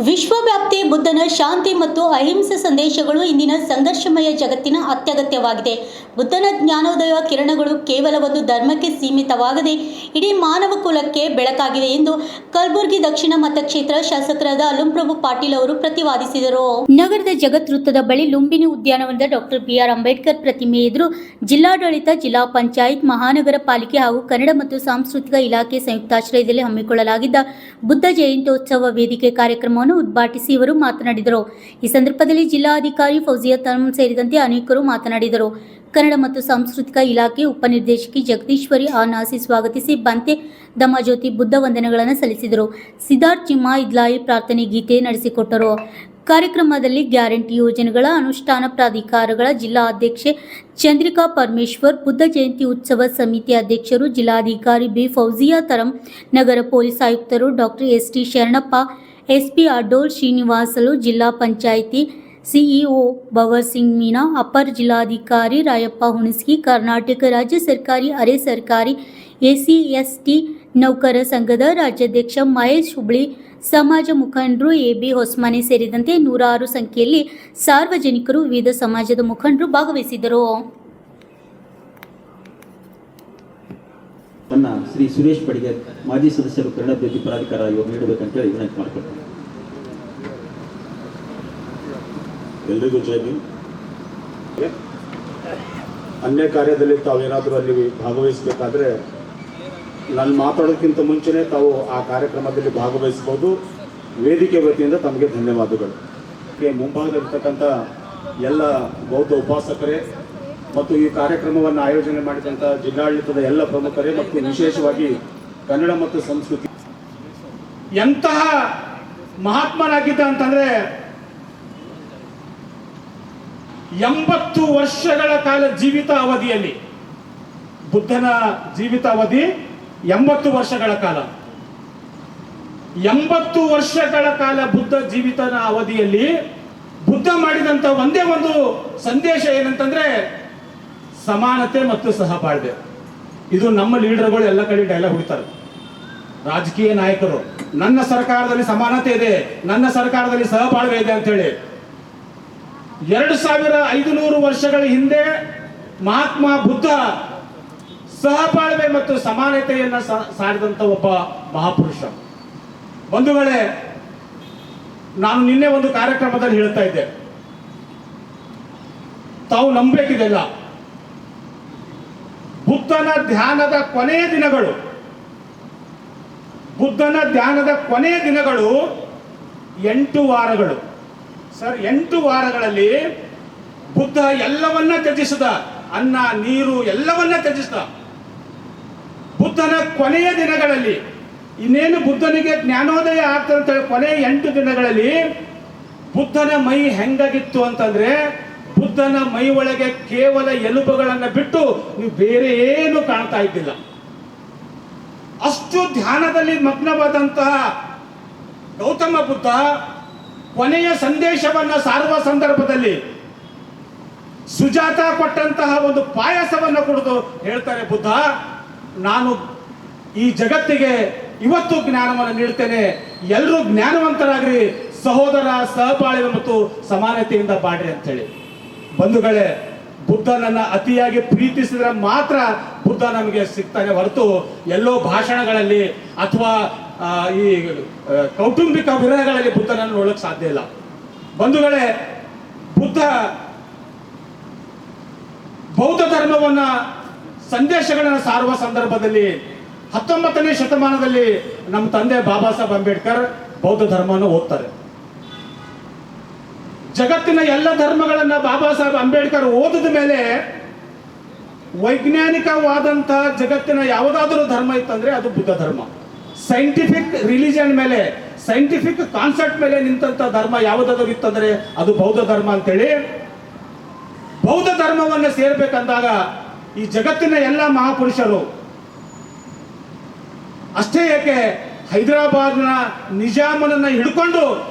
ವಿಶ್ವವ್ಯಾಪ್ತಿ ಬುದ್ಧನ ಶಾಂತಿ ಮತ್ತು ಅಹಿಂಸೆ ಸಂದೇಶಗಳು ಇಂದಿನ ಸಂಘರ್ಷಮಯ ಜಗತ್ತಿನ ಅತ್ಯಗತ್ಯವಾಗಿದೆ. ಬುದ್ಧನ ಜ್ಞಾನೋದಯ ಕಿರಣಗಳು ಕೇವಲ ಒಂದು ಧರ್ಮಕ್ಕೆ ಸೀಮಿತವಾಗದೆ ಇಡೀ ಮಾನವ ಕುಲಕ್ಕೆ ಬೆಳಕಾಗಿವೆ ಎಂದು ಕಲಬುರಗಿ ದಕ್ಷಿಣ ಮತಕ್ಷೇತ್ರ ಶಾಸಕರಾದ ಅಲುಂಪ್ರಭು ಪಾಟೀಲ್ ಅವರು ಪ್ರತಿಪಾದಿಸಿದರು. ನಗರದ ಜಗತ್ ವೃತ್ತದ ಬಳಿ ಲುಂಬಿನಿ ಉದ್ಯಾನವನದ ಡಾಕ್ಟರ್ ಬಿ.ಆರ್. ಅಂಬೇಡ್ಕರ್ ಪ್ರತಿಮೆ ಎದುರು ಜಿಲ್ಲಾಡಳಿತ, ಜಿಲ್ಲಾ ಪಂಚಾಯತ್, ಮಹಾನಗರ ಪಾಲಿಕೆ ಹಾಗೂ ಕನ್ನಡ ಮತ್ತು ಸಾಂಸ್ಕೃತಿಕ ಇಲಾಖೆ ಸಂಯುಕ್ತಾಶ್ರಯದಲ್ಲಿ ಹಮ್ಮಿಕೊಳ್ಳಲಾಗಿದ್ದ ಬುದ್ಧ ಜಯಂತ್ಯೋತ್ಸವ ವೇದಿಕೆ ಕಾರ್ಯಕ್ರಮವನ್ನು ಉದ್ಘಾಟಿಸಿ ಇವರು ಮಾತನಾಡಿದರು. ಈ ಸಂದರ್ಭದಲ್ಲಿ ಜಿಲ್ಲಾಧಿಕಾರಿ ಫೌಜಿಯಾ ತನಂ ಸೇರಿದಂತೆ ಅನೇಕರು ಮಾತನಾಡಿದರು. ಕನ್ನಡ ಮತ್ತು ಸಾಂಸ್ಕೃತಿಕ ಇಲಾಖೆ ಉಪನಿರ್ದೇಶಕಿ ಜಗದೀಶ್ವರಿ ನಾಸಿ ಸ್ವಾಗತಿಸಿ ಬಂತೆ ಧಮ್ಮಜ್ಯೋತಿ ಬುದ್ಧ ವಂದನೆಗಳನ್ನು ಸಲ್ಲಿಸಿದರು. ಸಿದ್ಧಾರ್ಥ್ ಚಿಮ್ಮಾ ಇದ್ಲಾಯಿ ಪ್ರಾರ್ಥನೆ ಗೀತೆ ನಡೆಸಿಕೊಟ್ಟರು. ಕಾರ್ಯಕ್ರಮದಲ್ಲಿ ಗ್ಯಾರಂಟಿ ಯೋಜನೆಗಳ ಅನುಷ್ಠಾನ ಪ್ರಾಧಿಕಾರಗಳ ಜಿಲ್ಲಾ ಅಧ್ಯಕ್ಷೆ ಚಂದ್ರಿಕಾ ಪರಮೇಶ್ವರ್, ಬುದ್ಧ ಜಯಂತಿ ಉತ್ಸವ ಸಮಿತಿ ಅಧ್ಯಕ್ಷರು, ಜಿಲ್ಲಾಧಿಕಾರಿ ಬಿ. ಫೌಜಿಯಾ ತರಂ, ನಗರ ಪೊಲೀಸ್ ಆಯುಕ್ತರು ಡಾಕ್ಟರ್ ಎಸ್.ಟಿ. ಶರಣಪ್ಪ, ಎಸ್ಪಿ ಅಡ್ಡೋಲ್ ಶ್ರೀನಿವಾಸಲು, ಜಿಲ್ಲಾ ಪಂಚಾಯಿತಿ ಸಿಇಒ ಭವರ್ ಸಿಂಗ್ ಮೀನಾ, ಅಪರ ಜಿಲ್ಲಾಧಿಕಾರಿ ರಾಯಪ್ಪ ಹುಣಸ್ಗಿ, ಕರ್ನಾಟಕ ರಾಜ್ಯ ಸರ್ಕಾರಿ ಅರೆ ಸರ್ಕಾರಿ ಎಸಿ/ಎಸ್ಟಿ ನೌಕರ ಸಂಘದ ರಾಜ್ಯಾಧ್ಯಕ್ಷ ಮಹೇಶ್ ಹುಬ್ಳಿ, ಸಮಾಜ ಮುಖಂಡರು ಎ.ಬಿ. ಹೊಸ್ಮಾನೆ ಸೇರಿದಂತೆ ನೂರಾರು ಸಂಖ್ಯೆಯಲ್ಲಿ ಸಾರ್ವಜನಿಕರು, ವಿವಿಧ ಸಮಾಜದ ಮುಖಂಡರು ಭಾಗವಹಿಸಿದ್ದರು. ಶ್ರೀ ಸುರೇಶ್ ಪಡಿಗೆ ಮಾಜಿ ಸದಸ್ಯರು ಕನ್ನಡ ಅಭಿವೃದ್ಧಿ ಪ್ರಾಧಿಕಾರ ನೀಡಬೇಕಂತೇಳಿ ವಿನಂತಿ ಮಾಡಿಕೊಡ್ತಾರೆ. ಎಲ್ರಿಗೂ ಜೈ ಭೀಮ್. ಅನ್ಯ ಕಾರ್ಯದಲ್ಲಿ ತಾವೇನಾದರೂ ಅಲ್ಲಿ ಭಾಗವಹಿಸಬೇಕಾದ್ರೆ ನಾನು ಮಾತಾಡೋದಕ್ಕಿಂತ ಮುಂಚೆನೇ ತಾವು ಆ ಕಾರ್ಯಕ್ರಮದಲ್ಲಿ ಭಾಗವಹಿಸ್ಬೋದು. ವೇದಿಕೆ ವತಿಯಿಂದ ತಮಗೆ ಧನ್ಯವಾದಗಳು. ಮುಂಭಾಗದಲ್ಲಿರ್ತಕ್ಕಂಥ ಎಲ್ಲ ಬೌದ್ಧ ಉಪಾಸಕರೇ ಮತ್ತು ಈ ಕಾರ್ಯಕ್ರಮವನ್ನು ಆಯೋಜನೆ ಮಾಡಿದಂಥ ಜಿಲ್ಲಾಡಳಿತದ ಎಲ್ಲ ಪ್ರಮುಖರೇ ಮತ್ತು ವಿಶೇಷವಾಗಿ ಕನ್ನಡ ಮತ್ತು ಸಂಸ್ಕೃತಿ ಎಂತಹ ಮಹಾತ್ಮನಾಗಿದ್ದ ಅಂತಂದ್ರೆ 80 ವರ್ಷಗಳ ಕಾಲ ಜೀವಿತ ಅವಧಿಯಲ್ಲಿ, ಬುದ್ಧನ ಜೀವಿತ ಅವಧಿ 80 ವರ್ಷಗಳ ಕಾಲ. 80 ವರ್ಷಗಳ ಕಾಲ ಬುದ್ಧ ಜೀವಿತನ ಅವಧಿಯಲ್ಲಿ ಬುದ್ಧ ಮಾಡಿದಂತ ಒಂದೇ ಒಂದು ಸಂದೇಶ ಏನಂತಂದ್ರೆ ಸಮಾನತೆ ಮತ್ತು ಸಹಬಾಳ್ವೆ. ಇದು ನಮ್ಮ ಲೀಡರ್ಗಳು ಎಲ್ಲ ಕಡೆ ಡೈಲಾಗ್ ಹೊಡಿತಾರೆ. ರಾಜಕೀಯ ನಾಯಕರು ನನ್ನ ಸರ್ಕಾರದಲ್ಲಿ ಸಮಾನತೆ ಇದೆ, ನನ್ನ ಸರ್ಕಾರದಲ್ಲಿ ಸಹಬಾಳ್ವೆ ಇದೆ ಅಂತ ಹೇಳಿ 2500 ವರ್ಷಗಳ ಹಿಂದೆ ಮಹಾತ್ಮ ಬುದ್ಧ ಸಹಬಾಳ್ವೆ ಮತ್ತು ಸಮಾನತೆಯನ್ನ ಸಾರಿದಂತ ಒಬ್ಬ ಮಹಾಪುರುಷ. ಬಂಧುಗಳೇ, ನಾನು ನಿನ್ನೆ ಒಂದು ಕಾರ್ಯಕ್ರಮದಲ್ಲಿ ಹೇಳ್ತಾ ಇದ್ದೆ, ತಾವು ನಂಬಬೇಕಿದೆಲ್ಲ. ಬುದ್ಧನ ಧ್ಯಾನದ ಕೊನೆಯ ದಿನಗಳು, ಬುದ್ಧನ ಧ್ಯಾನದ ಕೊನೆಯ ದಿನಗಳು 8 ವಾರಗಳು. ಸರ್, 8 ವಾರಗಳಲ್ಲಿ ಬುದ್ಧ ಎಲ್ಲವನ್ನ ತ್ಯಜಿಸಿದ, ಅನ್ನ ನೀರು ಎಲ್ಲವನ್ನ ತ್ಯಜಿಸಿದ. ಬುದ್ಧನ ಕೊನೆಯ ದಿನಗಳಲ್ಲಿ, ಇನ್ನೇನು ಬುದ್ಧನಿಗೆ ಜ್ಞಾನೋದಯ ಆಗ್ತಂತ ಕೊನೆಯ 8 ದಿನಗಳಲ್ಲಿ ಬುದ್ಧನ ಮೈ ಹೆಂಗಾಗಿತ್ತು ಅಂತಂದ್ರೆ, ಬುದ್ಧನ ಮೈ ಒಳಗೆ ಕೇವಲ ಎಲುಬುಗಳನ್ನ ಬಿಟ್ಟು ನೀವು ಬೇರೆ ಏನು ಕಾಣ್ತಾ ಇದ್ದಿಲ್ಲ. ಅಷ್ಟು ಧ್ಯಾನದಲ್ಲಿ ಮಗ್ನವಾದಂತಹ ಗೌತಮ ಬುದ್ಧ ಕೊನೆಯ ಸಂದೇಶವನ್ನ ಸಾರುವ ಸಂದರ್ಭದಲ್ಲಿ ಸುಜಾತ ಕೊಟ್ಟಂತಹ ಒಂದು ಪಾಯಸವನ್ನು ಕುಡಿದು ಹೇಳ್ತಾರೆ, ಬುದ್ಧ, ನಾನು ಈ ಜಗತ್ತಿಗೆ ಇವತ್ತು ಜ್ಞಾನವನ್ನು ನೀಡ್ತೇನೆ, ಎಲ್ಲರೂ ಜ್ಞಾನವಂತರಾಗ್ರಿ, ಸಹೋದರ ಸಹಬಾಳ್ವೆ ಮತ್ತು ಸಮಾನತೆಯಿಂದ ಬಾಳ್ರಿ ಅಂತ ಹೇಳಿ. ಬಂಧುಗಳೇ, ಬುದ್ಧನನ್ನ ಅತಿಯಾಗಿ ಪ್ರೀತಿಸಿದ್ರೆ ಮಾತ್ರ ಬುದ್ಧ ನಮಗೆ ಸಿಗ್ತಾನೆ ಹೊರತು ಎಲ್ಲೋ ಭಾಷಣಗಳಲ್ಲಿ ಅಥವಾ ಈ ಕೌಟುಂಬಿಕ ವಿರಹಗಳಲ್ಲಿ ಬುದ್ಧನನ್ನು ನೋಡಕ್ ಸಾಧ್ಯ ಇಲ್ಲ. ಬಂಧುಗಳೇ, ಬುದ್ಧ ಬೌದ್ಧ ಧರ್ಮವನ್ನ ಸಂದೇಶಗಳನ್ನು ಸಾರುವ ಸಂದರ್ಭದಲ್ಲಿ 19ನೇ ಶತಮಾನದಲ್ಲಿ ನಮ್ಮ ತಂದೆ ಬಾಬಾ ಸಾಹೇಬ್ ಅಂಬೇಡ್ಕರ್ ಬೌದ್ಧ ಧರ್ಮವನ್ನು ಓದ್ತಾರೆ. ಜಗತ್ತಿನ ಎಲ್ಲ ಧರ್ಮಗಳನ್ನ ಬಾಬಾ ಸಾಹೇಬ್ ಅಂಬೇಡ್ಕರ್ ಓದಿದ ಮೇಲೆ ವೈಜ್ಞಾನಿಕವಾದಂತಹ ಜಗತ್ತಿನ ಯಾವುದಾದ್ರೂ ಧರ್ಮ ಇತ್ತಂದ್ರೆ ಅದು ಬುದ್ಧ ಧರ್ಮ. ಸೈಂಟಿಫಿಕ್ ರಿಲಿಜನ್ ಮೇಲೆ, ಸೈಂಟಿಫಿಕ್ ಕಾನ್ಸೆಪ್ಟ್ ಮೇಲೆ ನಿಂತ ಧರ್ಮ ಯಾವುದಾದ್ರೂ ಇತ್ತಂದ್ರೆ ಅದು ಬೌದ್ಧ ಧರ್ಮ ಅಂತೇಳಿ ಬೌದ್ಧ ಧರ್ಮವನ್ನು ಸೇರ್ಬೇಕಂದಾಗ ಈ ಜಗತ್ತಿನ ಎಲ್ಲ ಮಹಾಪುರುಷರು, ಅಷ್ಟೇ ಏಕೆ ಹೈದರಾಬಾದ್ನ ನಿಜಾಮನನ್ನ ಹಿಡ್ಕೊಂಡು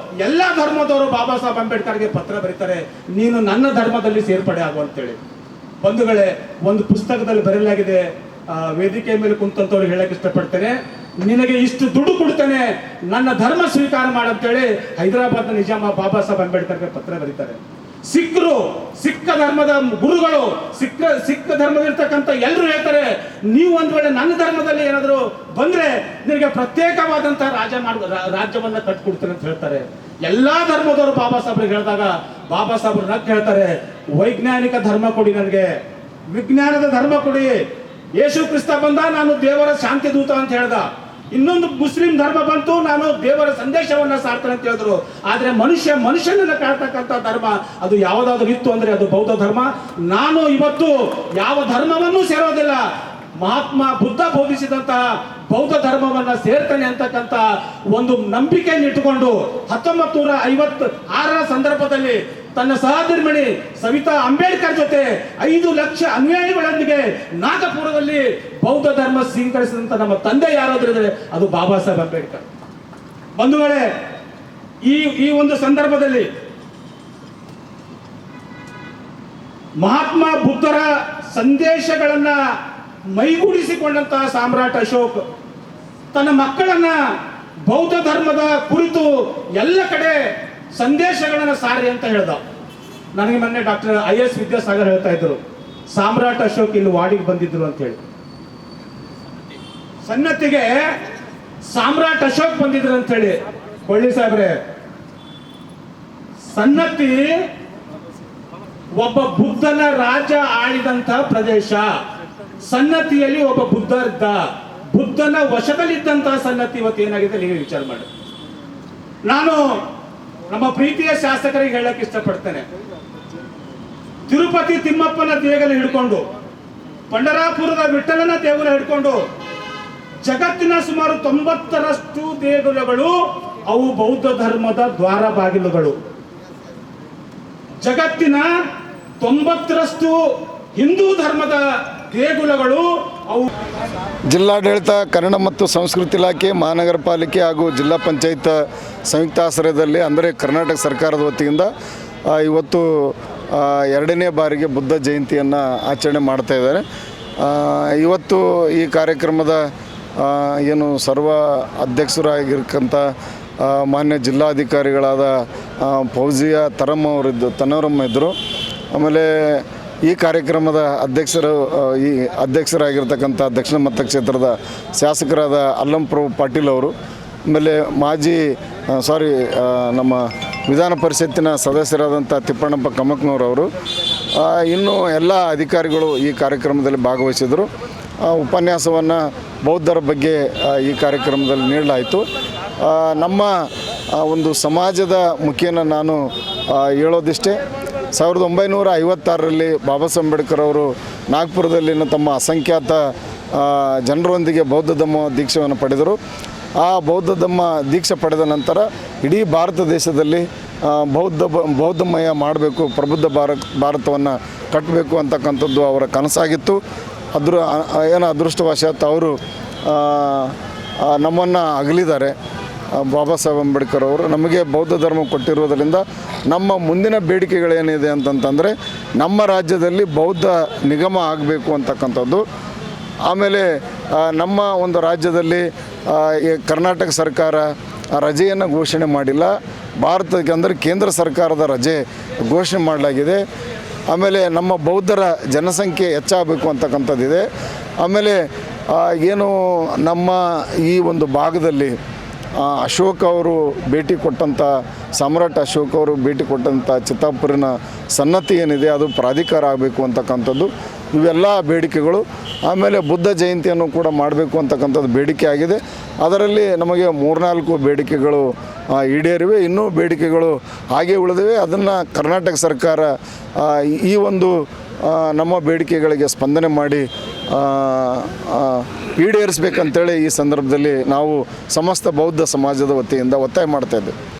ಎಲ್ಲ ಧರ್ಮದವರು ಬಾಬಾ ಸಾಹೇಬ್ ಅಂಬೇಡ್ಕರ್ಗೆ ಪತ್ರ ಬರೀತಾರೆ, ನೀನು ನನ್ನ ಧರ್ಮದಲ್ಲಿ ಸೇರ್ಪಡೆ ಆಗುವಂತೇಳಿ. ಬಂಧುಗಳೇ, ಒಂದು ಪುಸ್ತಕದಲ್ಲಿ ಬರೆಯಲಾಗಿದೆ, ವೇದಿಕೆ ಮೇಲೆ ಕುಂತಂತವ್ರಿಗೆ ಹೇಳಕ್ ಇಷ್ಟಪಡ್ತೇನೆ. ನಿನಗೆ ಇಷ್ಟು ದುಡ್ಡು ಕೊಡ್ತೇನೆ, ನನ್ನ ಧರ್ಮ ಸ್ವೀಕಾರ ಮಾಡಂತೇಳಿ ಹೈದರಾಬಾದ್ನ ನಿಜಾಮ ಬಾಬಾ ಸಾಹೇಬ್ ಅಂಬೇಡ್ಕರ್ಗೆ ಪತ್ರ ಬರೀತಾರೆ. ಸಿಖ್ರು, ಸಿಖ್ ಧರ್ಮದ ಗುರುಗಳು, ಸಿಖ್ ಧರ್ಮದಲ್ಲಿರ್ತಕ್ಕಂಥ ಎಲ್ಲರೂ ಹೇಳ್ತಾರೆ, ನೀವು ಒಂದ್ ವೇಳೆ ನನ್ನ ಧರ್ಮದಲ್ಲಿ ಏನಾದರೂ ಬಂದ್ರೆ ನಿನಗೆ ಪ್ರತ್ಯೇಕವಾದಂತಹ ರಾಜ್ಯವನ್ನ ಕಟ್ಕೊಡ್ತೇನೆ ಅಂತ ಹೇಳ್ತಾರೆ. ಎಲ್ಲಾ ಧರ್ಮದವರು ಬಾಬಾ ಸಾಹೇಬ್ರಿಗೆ ಹೇಳಿದಾಗ ಬಾಬಾ ಸಾಹೇಬ್ರು ನಗ್ ಹೇಳ್ತಾರೆ, ವೈಜ್ಞಾನಿಕ ಧರ್ಮ ಕೊಡಿ, ನನಗೆ ವಿಜ್ಞಾನದ ಧರ್ಮ ಕೊಡಿ. ಯೇಸು ಕ್ರಿಸ್ತ ಬಂದ, ನಾನು ದೇವರ ಶಾಂತಿ ದೂತ ಅಂತ ಹೇಳ್ದ. ಇನ್ನೊಂದು ಮುಸ್ಲಿಂ ಧರ್ಮ ಬಂತು, ನಾನು ದೇವರ ಸಂದೇಶವನ್ನ ಸಾರ್ತೇನೆ ಅಂತ ಹೇಳಿದ್ರು. ಆದ್ರೆ ಮನುಷ್ಯನನ್ನ ಕಾಡ್ತಕ್ಕಂಥ ಧರ್ಮ ಅದು ಯಾವುದಾದ್ರೂ ಇತ್ತು ಅಂದ್ರೆ ಅದು ಬೌದ್ಧ ಧರ್ಮ. ನಾನು ಇವತ್ತು ಯಾವ ಧರ್ಮವನ್ನೂ ಸೇರೋದಿಲ್ಲ, ಮಹಾತ್ಮ ಬುದ್ಧ ಬೋಧಿಸಿದಂತಹ ಬೌದ್ಧ ಧರ್ಮವನ್ನ ಸೇರ್ತೇನೆ ಅಂತಕ್ಕಂಥ ಒಂದು ನಂಬಿಕೆಯನ್ನು ಇಟ್ಟುಕೊಂಡು 1956ರ ಸಂದರ್ಭದಲ್ಲಿ ತನ್ನ ಸಹಧರ್ಮಿಣಿ ಸವಿತಾ ಅಂಬೇಡ್ಕರ್ ಜೊತೆ 5 ಲಕ್ಷ ಅನುಯಾಯಿಗಳೊಂದಿಗೆ ನಾಗಪುರದಲ್ಲಿ ಬೌದ್ಧ ಧರ್ಮ ಸ್ವೀಕರಿಸಿದಂತ ನಮ್ಮ ತಂದೆ ಯಾರಾದ್ರೂ ಅದು ಬಾಬಾ ಸಾಹೇಬ್ ಅಂಬೇಡ್ಕರ್. ಬಂಧುಗಳೇ, ಈ ಒಂದು ಸಂದರ್ಭದಲ್ಲಿ ಮಹಾತ್ಮ ಬುದ್ಧರ ಸಂದೇಶಗಳನ್ನ ಮೈಗೂಡಿಸಿಕೊಂಡಂತಹ ಸಾಮ್ರಾಟ್ ಅಶೋಕ್ ತನ್ನ ಮಕ್ಕಳನ್ನ ಬೌದ್ಧ ಧರ್ಮದ ಕುರಿತು ಎಲ್ಲ ಕಡೆ ಸಂದೇಶಗಳನ್ನ ಸಾರಿ ಅಂತ ಹೇಳ್ದ. ನನಗೆ ಮೊನ್ನೆ ಡಾಕ್ಟರ್ IS ವಿದ್ಯಾಸಾಗರ್ ಹೇಳ್ತಾ ಇದ್ರು, ಸಾಮ್ರಾಟ್ ಅಶೋಕ್ ಇಲ್ಲಿ ವಾಡಿಗೆ ಬಂದಿದ್ರು ಅಂತ ಹೇಳಿ. ಸನ್ನತಿಗೆ ಸಾಮ್ರಾಟ್ ಅಶೋಕ್ ಬಂದಿದ್ರು ಅಂತ ಹೇಳಿ. ಕೊಳ್ಳಿ ಸಾಹೇಬ್ರೆ, ಸನ್ನತಿ ಒಬ್ಬ ಬುದ್ಧನ ರಾಜ ಆಳಿದಂತ ಪ್ರದೇಶ. ಸನ್ನತಿಯಲ್ಲಿ ಒಬ್ಬ ಬುದ್ಧ ಇದ್ದ, ಬುದ್ಧನ ವಶದಲ್ಲಿದ್ದಂತಹ ಸನ್ನತಿ ಇವತ್ತು ಏನಾಗಿದೆ ನೀವು ವಿಚಾರ ಮಾಡಿ. ನಾನು ನಮ್ಮ ಪ್ರೀತಿಯ ಶಾಸಕರಿಗೆ ಹೇಳಕ್ ಇಷ್ಟಪಡ್ತೇನೆ, ತಿರುಪತಿ ತಿಮ್ಮಪ್ಪನ ದೇಗುಲ ಹಿಡ್ಕೊಂಡು, ಪಂಡರಾಪುರದ ವಿಠಲನ ದೇಗುಲ ಹಿಡ್ಕೊಂಡು ಜಗತ್ತಿನ ಸುಮಾರು 90ರಷ್ಟು ದೇಗುಲಗಳು ಅವು ಬೌದ್ಧ ಧರ್ಮದ ದ್ವಾರ ಬಾಗಿಲುಗಳು. ಜಗತ್ತಿನ 90ರಷ್ಟು ಹಿಂದೂ ಧರ್ಮದ ದೇಗುಲಗಳು ಅವು. ಜಿಲ್ಲಾಡಳಿತ, ಕನ್ನಡ ಮತ್ತು ಸಂಸ್ಕೃತಿ ಇಲಾಖೆ, ಮಹಾನಗರ ಪಾಲಿಕೆ ಹಾಗೂ ಜಿಲ್ಲಾ ಪಂಚಾಯತ್ ಸಂಯುಕ್ತ ಆಶ್ರಯದಲ್ಲಿ, ಅಂದರೆ ಕರ್ನಾಟಕ ಸರ್ಕಾರದ ವತಿಯಿಂದ ಇವತ್ತು 2ನೇ ಬಾರಿಗೆ ಬುದ್ಧ ಜಯಂತಿಯನ್ನು ಆಚರಣೆ ಮಾಡ್ತಾ ಇದ್ದಾರೆ. ಇವತ್ತು ಈ ಕಾರ್ಯಕ್ರಮದ ಏನು ಸರ್ವ ಅಧ್ಯಕ್ಷರಾಗಿರ್ತಕ್ಕಂಥ ಮಾನ್ಯ ಜಿಲ್ಲಾಧಿಕಾರಿಗಳಾದ ಫೌಜಿಯಾ ತನವರಮ್ಮ ಇದ್ದರು. ಆಮೇಲೆ ಈ ಕಾರ್ಯಕ್ರಮದ ಅಧ್ಯಕ್ಷರಾಗಿರ್ತಕ್ಕಂಥ ದಕ್ಷಿಣ ಮತಕ್ಷೇತ್ರದ ಶಾಸಕರಾದ ಅಲ್ಲಂ ಪ್ರಭು ಪಾಟೀಲ್ ಅವರು, ಆಮೇಲೆ ನಮ್ಮ ವಿಧಾನ ಪರಿಷತ್ತಿನ ಸದಸ್ಯರಾದಂಥ ತಿಪ್ಪಣ್ಣಪ್ಪ ಕಮ್ಮಕ್ನವರವರು, ಇನ್ನು ಎಲ್ಲ ಅಧಿಕಾರಿಗಳು ಈ ಕಾರ್ಯಕ್ರಮದಲ್ಲಿ ಭಾಗವಹಿಸಿದರು. ಉಪನ್ಯಾಸವನ್ನು ಬೌದ್ಧರ ಬಗ್ಗೆ ಈ ಕಾರ್ಯಕ್ರಮದಲ್ಲಿ ನೀಡಲಾಯಿತು. ನಮ್ಮ ಒಂದು ಸಮಾಜದ ಮುಖೇನ ನಾನು ಹೇಳೋದಿಷ್ಟೇ, 1956ರಲ್ಲಿ ಬಾಬಾ ಸಾಹೇಬ್ ಅಂಬೇಡ್ಕರ್ ಅವರು ನಾಗ್ಪುರದಲ್ಲಿನ ತಮ್ಮ ಅಸಂಖ್ಯಾತ ಜನರೊಂದಿಗೆ ಬೌದ್ಧ ಧಮ್ಮ ದೀಕ್ಷೆಯನ್ನು ಪಡೆದರು. ಆ ಬೌದ್ಧ ಧಮ್ಮ ದೀಕ್ಷೆ ಪಡೆದ ನಂತರ ಇಡೀ ಭಾರತ ದೇಶದಲ್ಲಿ ಬೌದ್ಧಮಯ ಮಾಡಬೇಕು, ಪ್ರಬುದ್ಧ ಭಾರತವನ್ನು ಕಟ್ಟಬೇಕು ಅಂತಕ್ಕಂಥದ್ದು ಅವರ ಕನಸಾಗಿತ್ತು. ಅದೃಷ್ಟವಶಾತ್ ಅವರು ನಮ್ಮನ್ನು ಅಗಲಿದ್ದಾರೆ. ಬಾಬಾ ಸಾಹೇಬ್ ಅಂಬೇಡ್ಕರ್ ಅವರು ನಮಗೆ ಬೌದ್ಧ ಧರ್ಮ ಕೊಟ್ಟಿರುವುದರಿಂದ ನಮ್ಮ ಮುಂದಿನ ಬೇಡಿಕೆಗಳೇನಿದೆ ಅಂತಂತಂದರೆ, ನಮ್ಮ ರಾಜ್ಯದಲ್ಲಿ ಬೌದ್ಧ ನಿಗಮ ಆಗಬೇಕು ಅಂತಕ್ಕಂಥದ್ದು. ಆಮೇಲೆ ನಮ್ಮ ಒಂದು ರಾಜ್ಯದಲ್ಲಿ ಕರ್ನಾಟಕ ಸರ್ಕಾರ ರಜೆಯನ್ನು ಘೋಷಣೆ ಮಾಡಿಲ್ಲ, ಭಾರತಕ್ಕೆ ಅಂದರೆ ಕೇಂದ್ರ ಸರ್ಕಾರದ ರಜೆ ಘೋಷಣೆ ಮಾಡಲಾಗಿದೆ. ಆಮೇಲೆ ನಮ್ಮ ಬೌದ್ಧರ ಜನಸಂಖ್ಯೆ ಹೆಚ್ಚಾಗಬೇಕು ಅಂತಕ್ಕಂಥದ್ದಿದೆ. ಆಮೇಲೆ ಏನು ನಮ್ಮ ಈ ಒಂದು ಭಾಗದಲ್ಲಿ ಅಶೋಕ್ ಅವರು ಭೇಟಿ ಕೊಟ್ಟಂಥ, ಸಾಮ್ರಾಟ್ ಅಶೋಕ್ ಅವರು ಭೇಟಿ ಕೊಟ್ಟಂಥ ಚಿತ್ತಾಪುರಿನ ಸನ್ನತಿ ಏನಿದೆ ಅದು ಪ್ರಾಧಿಕಾರ ಆಗಬೇಕು ಅಂತಕ್ಕಂಥದ್ದು, ಇವೆಲ್ಲ ಬೇಡಿಕೆಗಳು. ಆಮೇಲೆ ಬುದ್ಧ ಜಯಂತಿಯನ್ನು ಕೂಡ ಮಾಡಬೇಕು ಅಂತಕ್ಕಂಥದ್ದು ಬೇಡಿಕೆ ಆಗಿದೆ. ಅದರಲ್ಲಿ ನಮಗೆ 3-4 ಬೇಡಿಕೆಗಳು ಈಡೇರಿವೆ, ಇನ್ನೂ ಬೇಡಿಕೆಗಳು ಹಾಗೆ ಉಳಿದಿವೆ. ಅದನ್ನು ಕರ್ನಾಟಕ ಸರ್ಕಾರ ಈ ಒಂದು ನಮ್ಮ ಬೇಡಿಕೆಗಳಿಗೆ ಸ್ಪಂದನೆ ಮಾಡಿ ಈಡೇರಿಸಬೇಕಂತೇಳಿ ಈ ಸಂದರ್ಭದಲ್ಲಿ ನಾವು ಸಮಸ್ತ ಬೌದ್ಧ ಸಮಾಜದ ವತಿಯಿಂದ ಒತ್ತಾಯ ಮಾಡ್ತಾಯಿದ್ದೇವೆ.